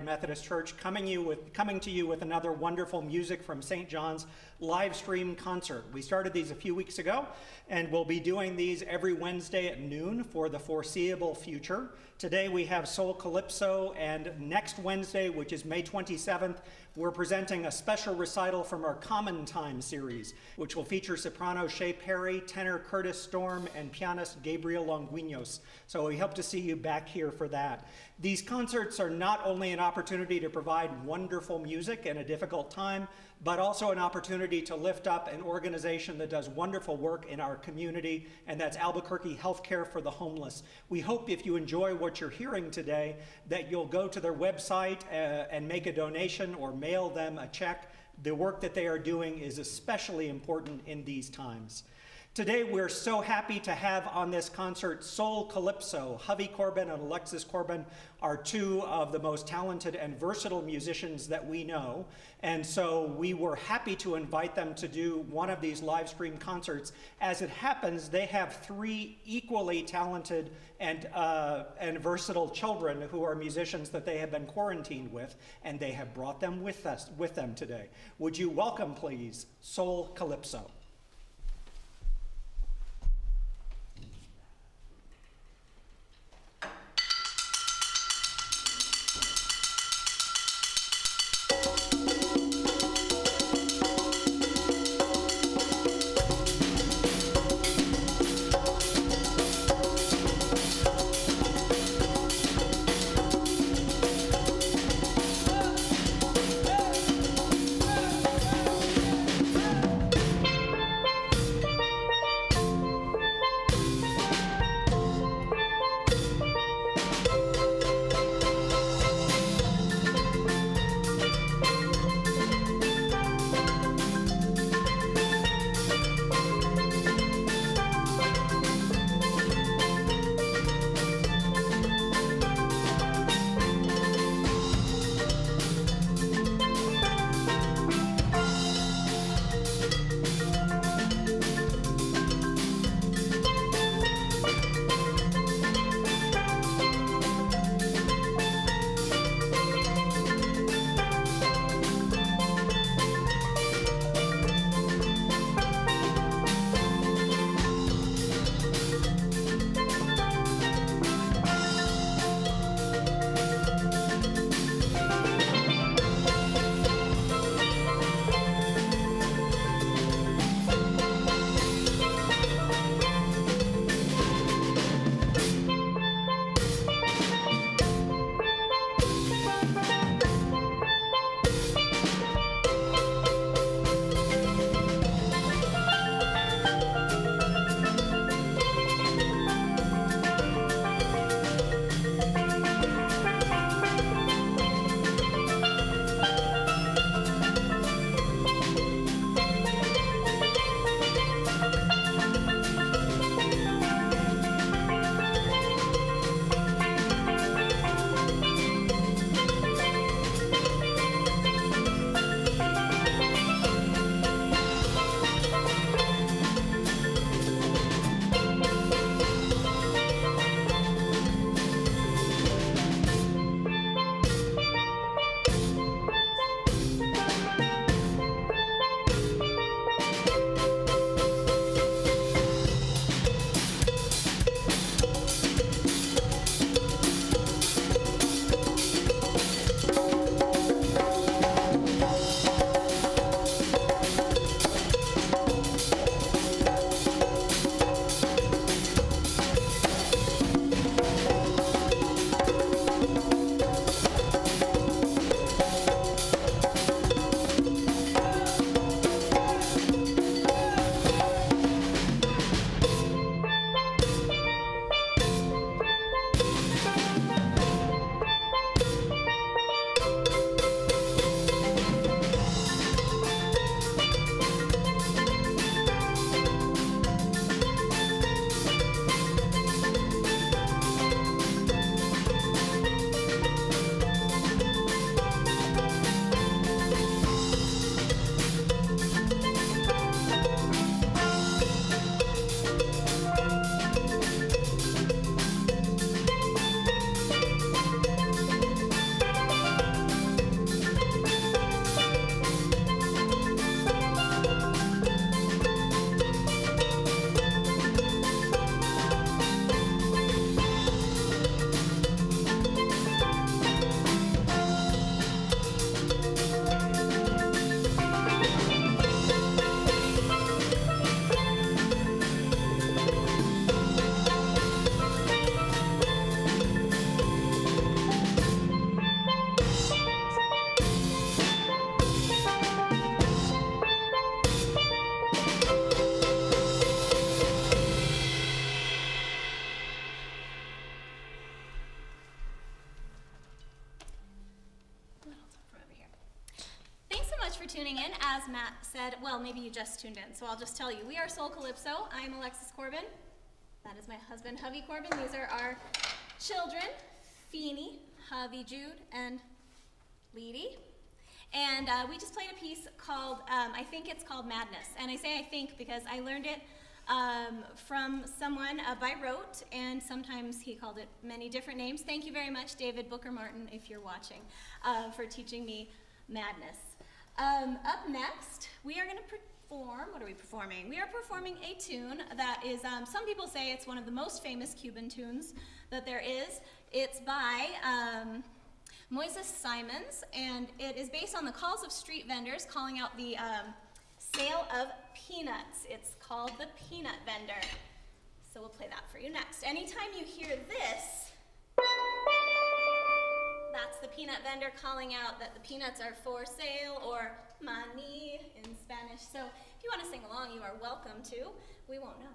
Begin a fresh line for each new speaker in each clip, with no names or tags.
Methodist Church, coming to you with another wonderful music from St. John's live stream concert. We started these a few weeks ago, and we'll be doing these every Wednesday at noon for the foreseeable future. Today we have Soul Calypso, and next Wednesday, which is May 27th, we're presenting a special recital from our Common Time series, which will feature soprano Shea Perry, tenor Curtis Storm, and pianist Gabriel Longuinos. So we hope to see you back here for that. These concerts are not only an opportunity to provide wonderful music in a difficult time, but also an opportunity to lift up an organization that does wonderful work in our community, and that's Albuquerque Healthcare for the Homeless. We hope if you enjoy what you're hearing today, that you'll go to their website and make a donation or mail them a check. The work that they are doing is especially important in these times. Today, we're so happy to have on this concert Soul Calypso. Hovey Corbin and Alexis Corbin are two of the most talented and versatile musicians that we know. And so we were happy to invite them to do one of these live stream concerts. As it happens, they have three equally talented and versatile children who are musicians that they have been quarantined with, and they have brought them with them today. Would you welcome, please, Soul Calypso?
much for tuning in. As Matt said, well, maybe you just tuned in, so I'll just tell you. We are Soul Calypso. I'm Alexis Corbin. That is my husband, Hovey Corbin. These are our children, Feeny, Hovey Jude, and Leedy. And we just played a piece called, I think it's called Madness. And I say I think because I learned it from someone by rote, and sometimes he called it many different names. Thank you very much, David Booker Martin, if you're watching, for teaching me Madness. Up next, we are going to perform, what are we performing? We are performing a tune that is, some people say it's one of the most famous Cuban tunes that there is. It's by Moises Simons, and it is based on the calls of street vendors calling out the sale of peanuts. It's called the Peanut Vendor. So we'll play that for you next. Anytime you hear this, that's the peanut vendor calling out that the peanuts are for sale, or money in Spanish. So if you want to sing along, you are welcome to. We won't know.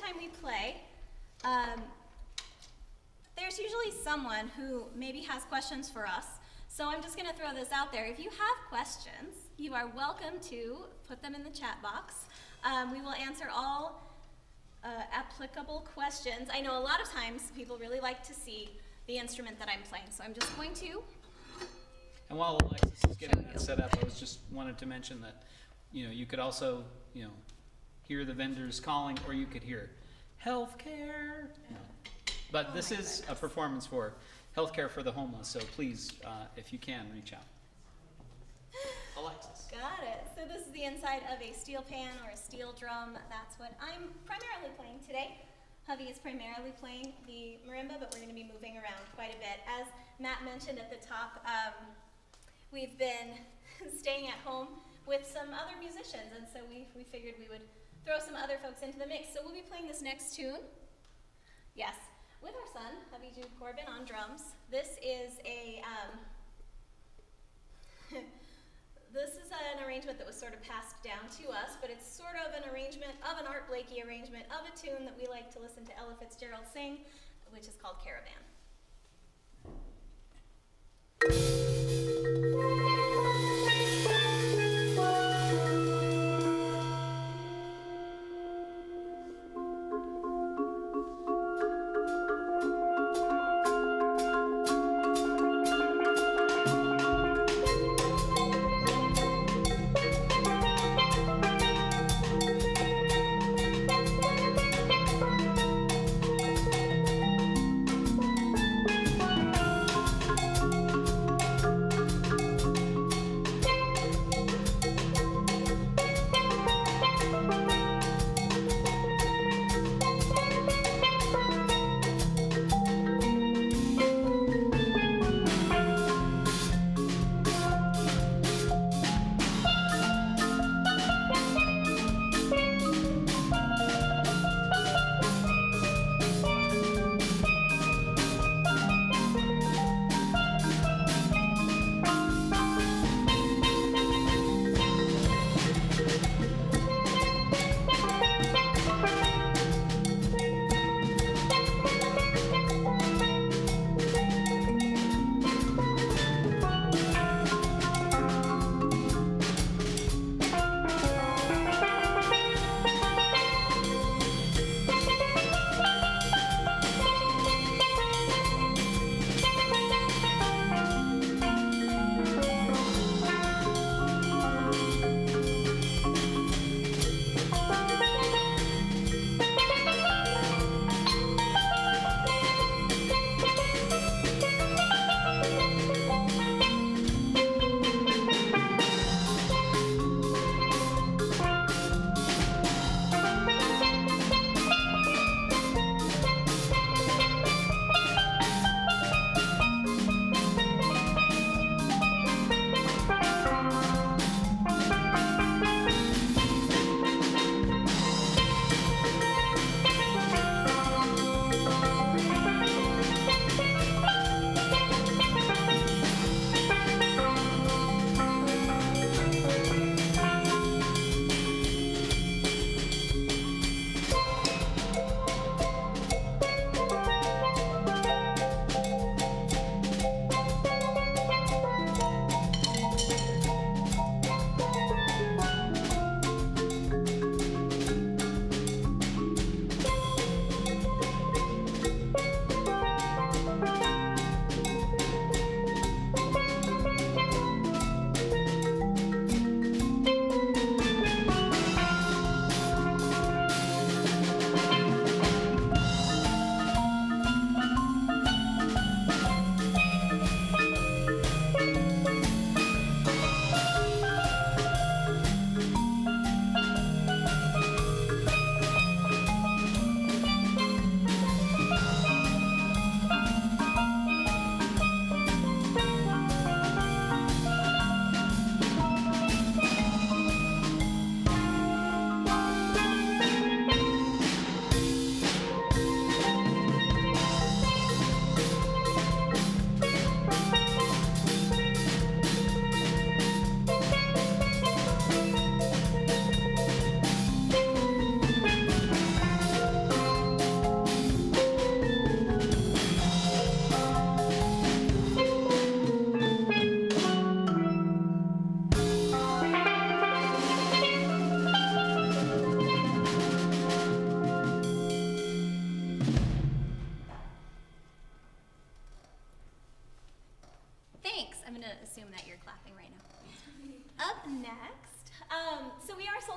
time we play, there's usually someone who maybe has questions for us. So I'm just gonna throw this out there. If you have questions, you are welcome to put them in the chat box. We will answer all applicable questions. I know a lot of times people really like to see the instrument that I'm playing, so I'm just going to.
And while Alexis is getting that set up, I was just wanted to mention that, you could also, hear the vendors calling, or you could hear healthcare. No. But this is a performance for healthcare for the homeless, so please, if you can, reach out. Alexis.
Got it. So this is the inside of a steel pan or a steel drum. That's what I'm primarily playing today. Hubby is primarily playing the marimba, but we're going to be moving around quite a bit. As Matt mentioned at the top, we've been staying at home with some other musicians, and so we figured we would throw some other folks into the mix. So we'll be playing this next tune. Yes, with our son, hubby Jude Corbin, on drums. This is a this is an arrangement that was sort of passed down to us, but it's sort of an arrangement of an Art Blakey arrangement of a tune that we like to listen to Ella Fitzgerald sing, which is called Caravan.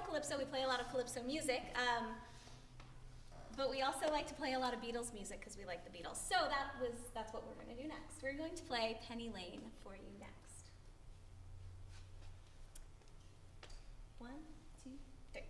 Soul Calypso, we play a lot of Calypso music, but we also like to play a lot of Beatles music because we like the Beatles. So that's what we're going to do next. We're going to play Penny Lane for you next. 1, 2, 3.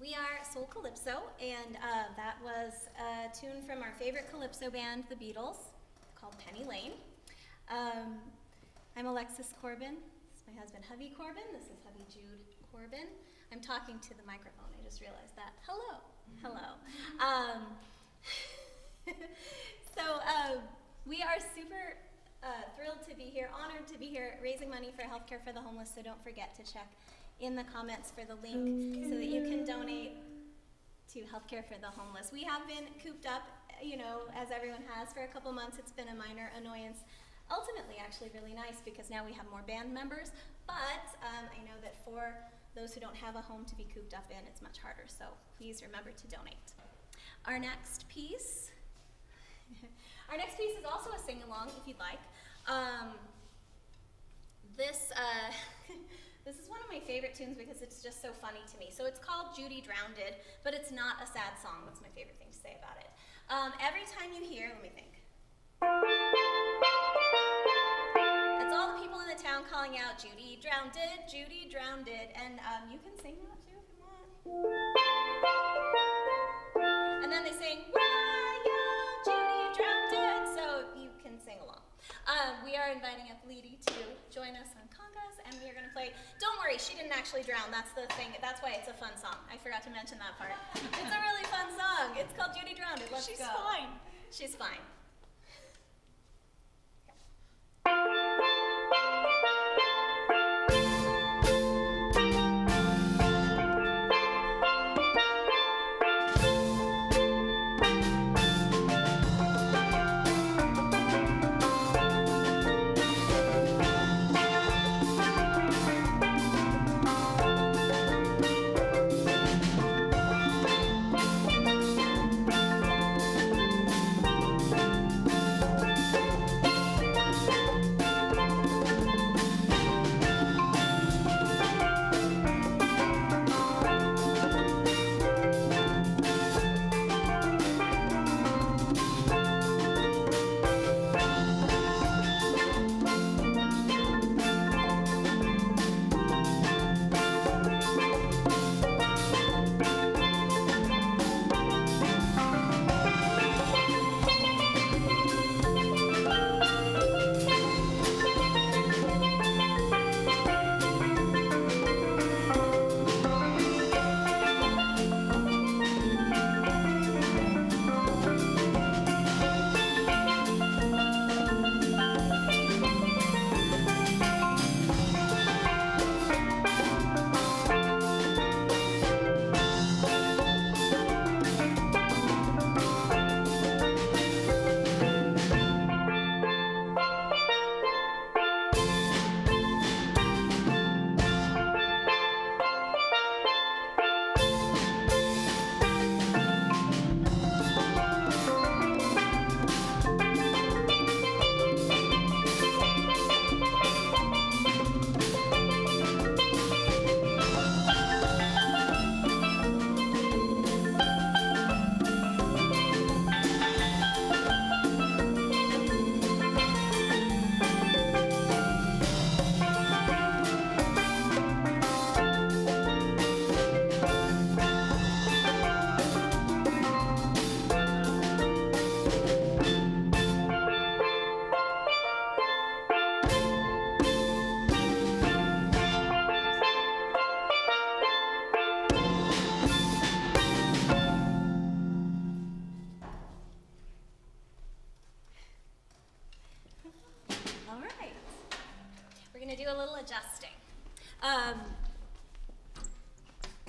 We are Soul Calypso, and that was a tune from our favorite Calypso band, the Beatles, called Penny Lane. I'm Alexis Corbin. This is my husband, Hubby Corbin. This is hubby Jude Corbin. I'm talking to the microphone. I just realized that. Hello. Hello. We are super thrilled to be here, honored to be here, raising money for healthcare for the homeless, so don't forget to check in the comments for the link so that you can donate to healthcare for the homeless. We have been cooped up, as everyone has, for a couple months. It's been a minor annoyance. Ultimately, actually really nice because now we have more band members, but I know that for those who don't have a home to be cooped up in, it's much harder, so please remember to donate. Our next piece is also a sing-along, if you'd like. This is one of my favorite tunes because it's just so funny to me. So it's called Judy Drownded, but it's not a sad song. That's my favorite thing to say about it. Every time you hear, let me think. It's all the people in the town calling out, Judy Drownded, Judy Drownded. And you can sing that too if you want. And then they sing, why you Judy Drownded? So you can sing along. We are inviting up Leedy to join us on congas, and we are going to play. Don't worry, she didn't actually drown. That's the thing. That's why it's a fun song. I forgot to mention that part. It's a really fun song. It's called Judy Drownded. Let's go. She's fine. She's fine.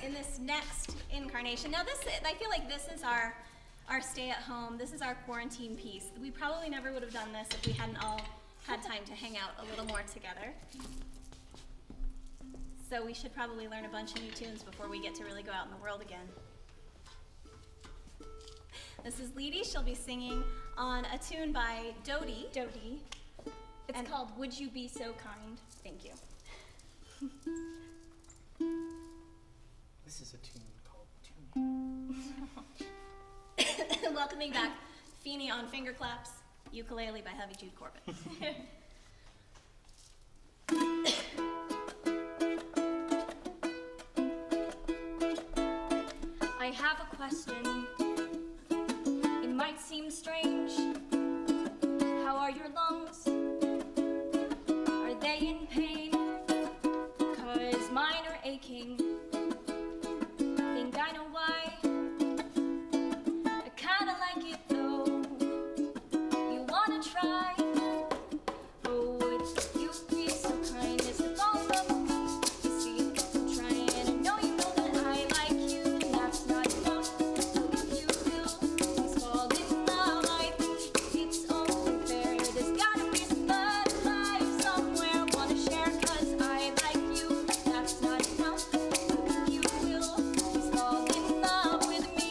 in this next incarnation. Now I feel like this is our stay at home, this is our quarantine piece. We probably never would have done this if we hadn't all had time to hang out a little more together. So we should probably learn a bunch of new tunes before we get to really go out in the world again. This is Leedy. She'll be singing on a tune by Dodie.
It's called Would You Be So Kind?
Thank you.
This is a tune called Tune.
Welcoming back Feeney on finger claps, ukulele by Heavy Jude Corbin.
I have a question. It might seem strange. How are your lungs? Are they in pain? 'Cause mine are aching. Think I know why. I kinda like it though. You wanna try? Oh, would you be so kind as to fall in love with me? You see, I'm trying. I know you know that I like you, and that's not enough. So if you will, please fall in love. I think it's only fair. There's gotta be some butterflies somewhere I wanna share, 'cause I like you, that's not enough. So if you will, please fall in love with me.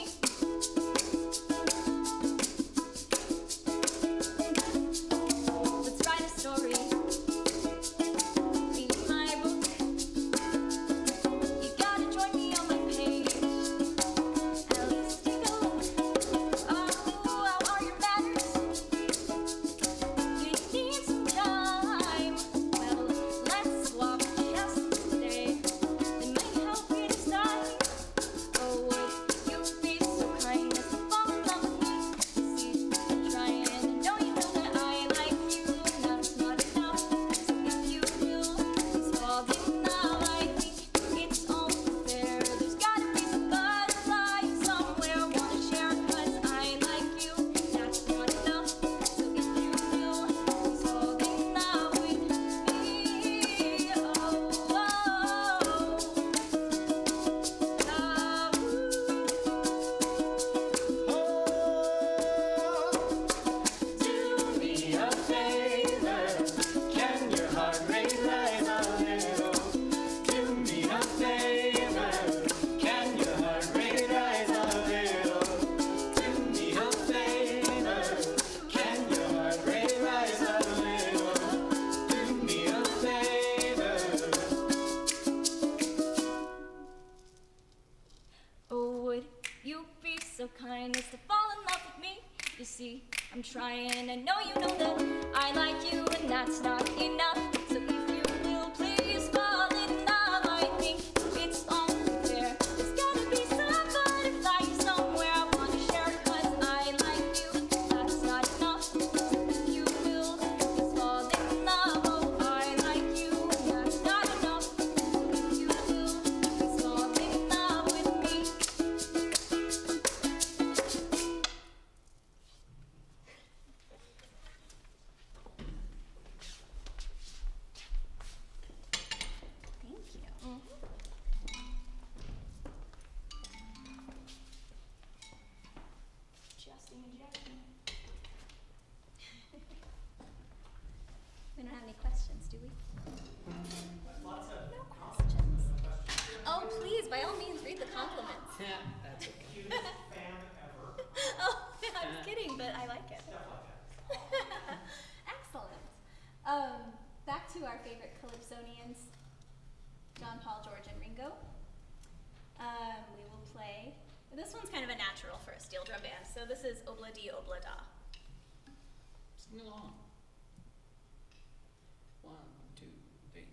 Let's write a story. Read my book. You gotta join me on my page. At least take a look. Oh, how are your manners? Do you need some time? Well, let's swap chests today. It may help you decide. Oh, would you be so kind as to fall in love with me? See, I'm trying. I know you know that I like you, and that's not enough. So if you will, please fall in love. I think it's only fair. There's gotta be some butterflies somewhere I wanna share, 'cause I like you, that's not enough. So if you will, please fall in love with me. Oh,
Do me a favor, can your heart rate rise a little? Do me a favor, can your heart rate rise a little? Do me a favor, can your heart rate rise a little? Do me a favor.
Oh, would you be so kind as to fall in love with me? You see, I'm trying. I know you know that I like you, and that's not enough. So if you will, please fall in love. I think it's only fair. There's gotta be some butterflies somewhere I wanna share, 'cause I like you, that's not enough. So if you will, please fall in love. Oh, I like you, and that's not enough. So if you will, please fall in love with me.
Thank you.
Just interjecting.
We don't have any questions, do we? No questions. Oh, please, by all means, read the compliments.
Yeah, that's okay.
Fan ever.
Oh, I was kidding, but I like it. Excellent. Back to our favorite Calypsonians, John, Paul, George, and Ringo. We will play. This one's kind of a natural for a steel drum band, so this is Obla Di Obla Da.
Sing along. 1, 2, 3.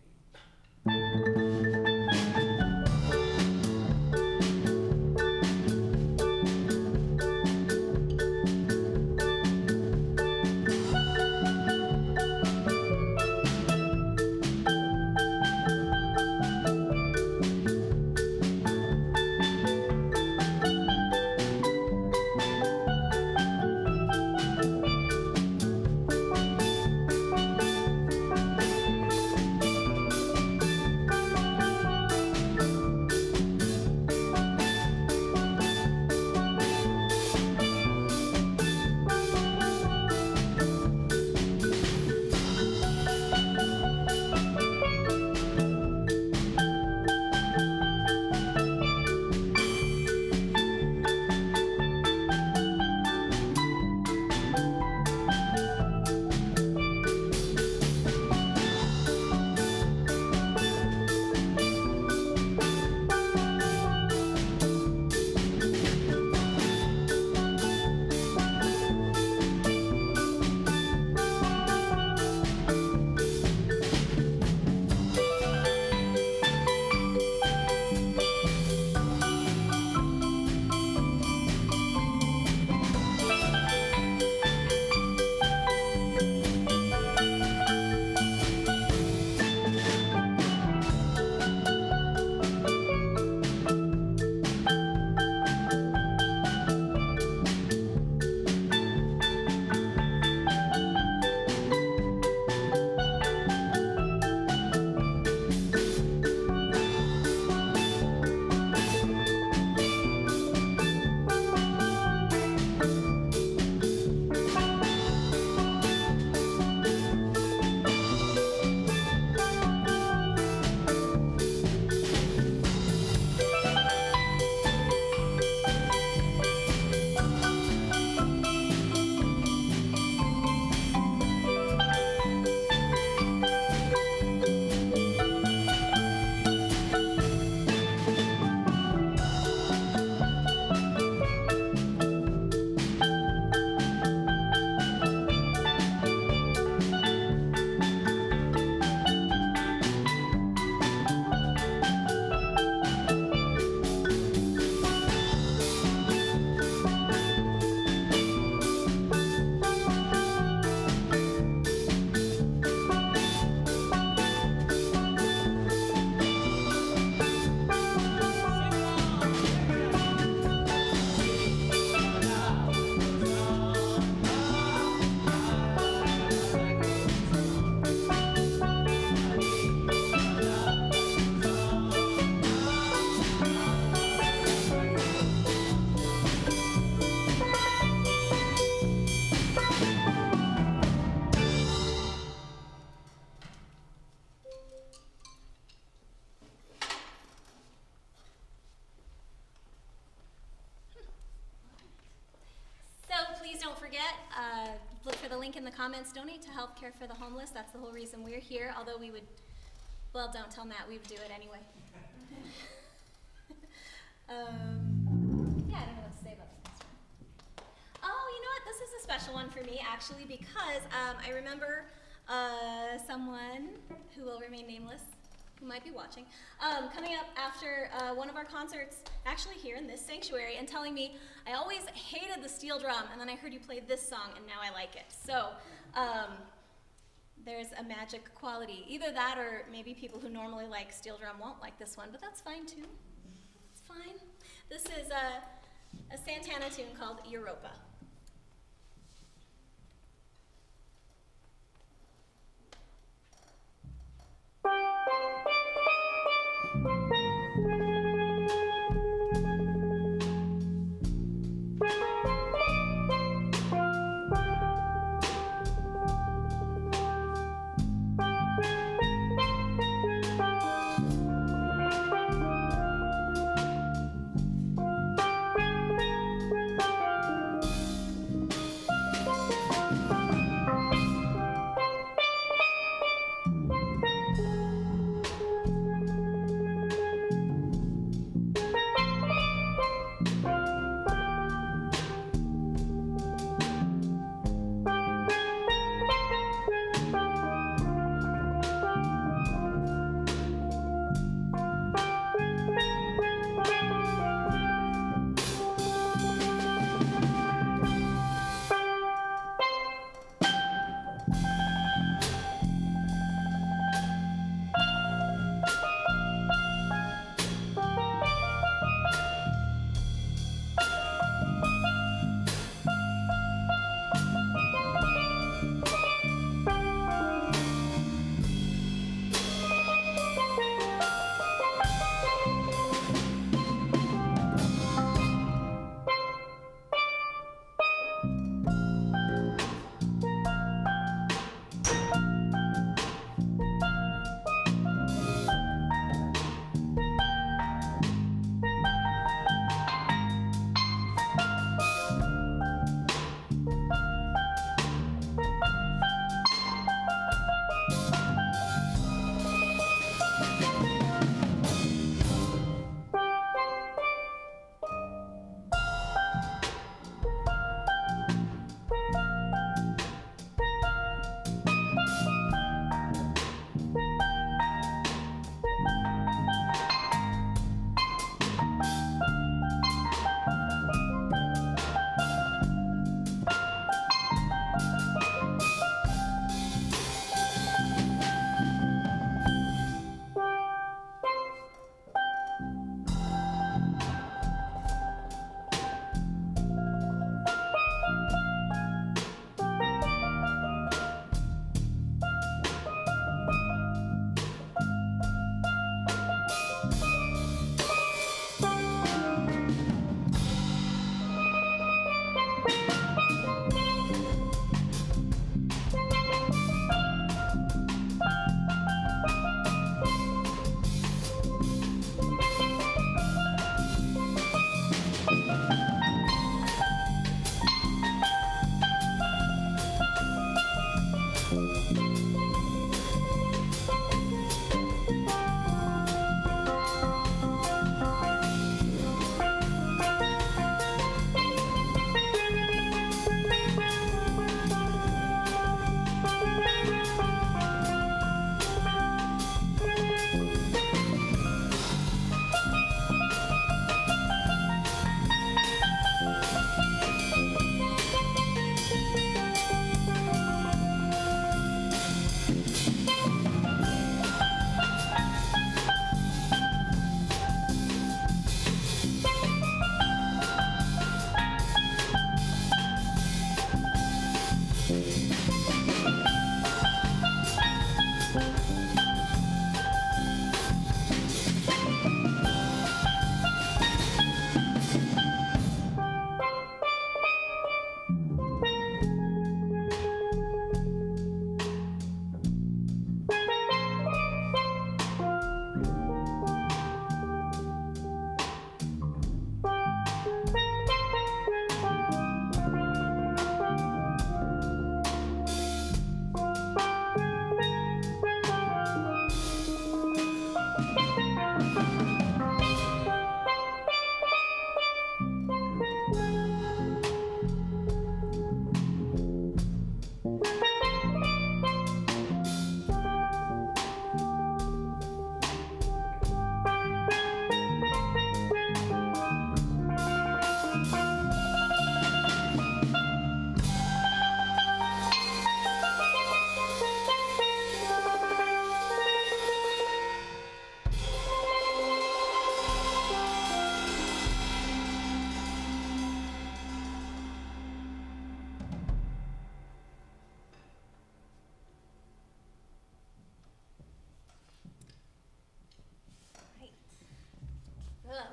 Do
forget, look for the link in the comments. Donate to help care for the homeless. That's the whole reason we're here. Although we would, well, don't tell Matt, we would do it anyway. Yeah, I don't know what to say about the next one. Oh, you know what? This is a special one for me, actually, because I remember someone who will remain nameless, who might be watching, coming up after one of our concerts, actually here in this sanctuary, and telling me, I always hated the steel drum, and then I heard you play this song, and now I like it. So there's a magic quality. Either that, or maybe people who normally like steel drum won't like this one, but that's fine too. It's fine. This is a Santana tune called Europa.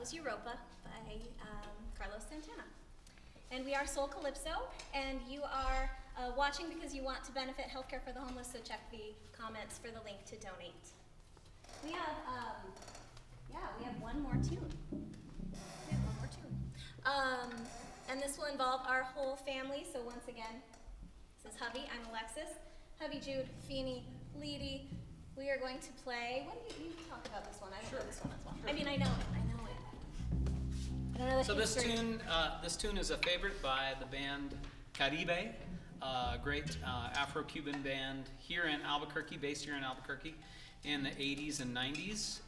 was Europa by Carlos Santana. And we are Soul Calypso, and you are watching because you want to benefit healthcare for the homeless, so check the comments for the link to donate. We have, we have one more tune. And this will involve our whole family, so once again, this is Hubby, I'm Alexis, Hubby, Jude, Feeny, Leedy. We are going to play, what do you talk about this one? I don't know this one as well. I mean, I know it. I don't know the
So this
history.
this tune is a favorite by the band Caribe, a great Afro-Cuban band here in Albuquerque, based here in Albuquerque, in the 80s and 90s.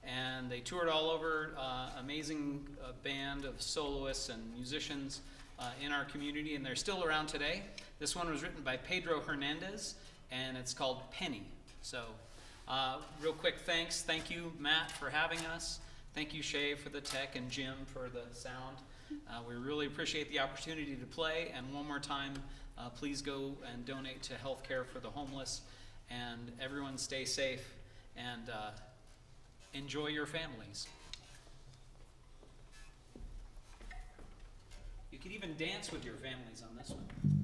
And they toured all over, amazing band of soloists and musicians in our community, and they're still around today. This one was written by Pedro Hernandez, and it's called Penny. So, real quick thanks. Thank you, Matt, for having us. Thank you, Shay, for the tech, and Jim for the sound. We really appreciate the opportunity to play, and one more time, please go and donate to healthcare for the homeless, and everyone stay safe, and enjoy your families. You could even dance with your families on this one.